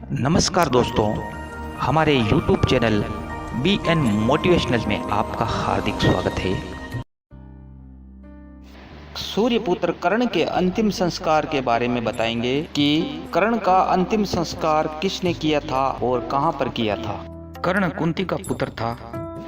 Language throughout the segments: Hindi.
नमस्कार दोस्तों, हमारे YouTube चैनल BN मोटिवेशनल में आपका हार्दिक स्वागत है। सूर्यपुत्र कर्ण के अंतिम संस्कार के बारे में बताएंगे कि कर्ण का अंतिम संस्कार किसने किया था और कहां पर किया था। कर्ण कुंती का पुत्र था,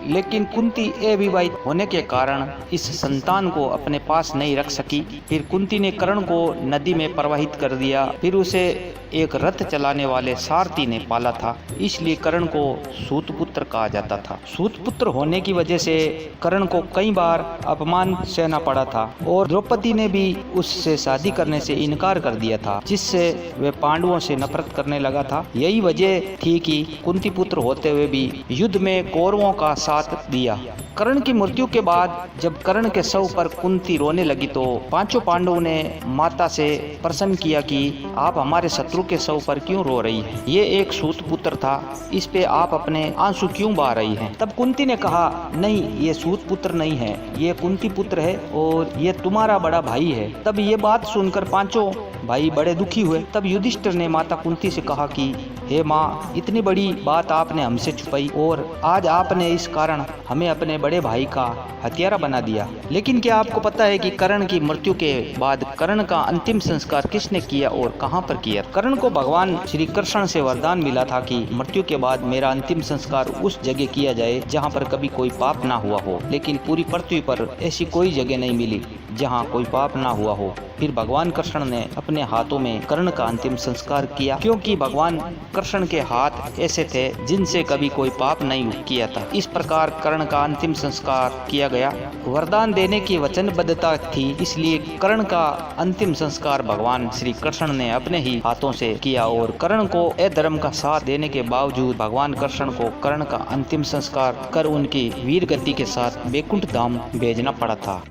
लेकिन कुंती अविवाहित होने के कारण इस संतान को अपने पास नहीं रख सकी। फिर कुंती ने कर्ण को नदी में प्रवाहित कर दिया। फिर उसे एक रथ चलाने वाले सारथी ने पाला था, इसलिए कर्ण को सूतपुत्र कहा जाता था। सूतपुत्र होने की वजह से कर्ण को कई बार अपमान सहना पड़ा था और द्रौपदी ने भी उससे शादी करने से इनकार कर दिया था, जिससे वह पांडवों से नफरत करने लगा था। यही वजह थी कि कुंती पुत्र होते हुए भी युद्ध में कौरवों का साथ दिया। कर्ण की मृत्यु के बाद जब कर्ण के शव पर कुंती रोने लगी तो पांचों पांडवों ने माता से प्रश्न किया कि आप हमारे शत्रु के शव पर क्यों रो रही हैं? ये एक सूतपुत्र था, इस पे आप अपने आंसू क्यों बहा रही हैं? तब कुंती ने कहा, नहीं, ये सूतपुत्र नहीं है, ये कुंती पुत्र है और ये तुम्हारा बड़ा भाई है। तब ये बात सुनकर पांचों भाई बड़े दुखी हुए। तब युधिष्ठिर ने माता कुंती से कहा कि हे माँ, इतनी बड़ी बात आपने हमसे छुपाई और आज आपने इस कारण हमें अपने बड़े भाई का हत्यारा बना दिया। लेकिन क्या आपको पता है कि कर्ण की मृत्यु के बाद कर्ण का अंतिम संस्कार किसने किया और कहां पर किया? कर्ण को भगवान श्री कृष्ण से वरदान मिला था कि मृत्यु के बाद मेरा अंतिम संस्कार उस जगह किया जाए जहां पर कभी कोई पाप ना हुआ हो। लेकिन पूरी पृथ्वी पर ऐसी कोई जगह नहीं मिली जहां कोई पाप ना हुआ हो। फिर भगवान कृष्ण ने अपने हाथों में कर्ण का अंतिम संस्कार किया, क्योंकि भगवान कृष्ण के हाथ ऐसे थे जिनसे कभी कोई पाप नहीं किया था। इस प्रकार कर्ण का अंतिम संस्कार किया गया। वरदान देने की वचनबद्धता थी, इसलिए कर्ण का अंतिम संस्कार भगवान श्री कृष्ण ने अपने ही हाथों से किया और कर्ण को अधर्म का साथ देने के बावजूद भगवान कृष्ण को कर्ण का अंतिम संस्कार कर उनकी वीर गति के साथ वैकुंठ धाम भेजना पड़ा था।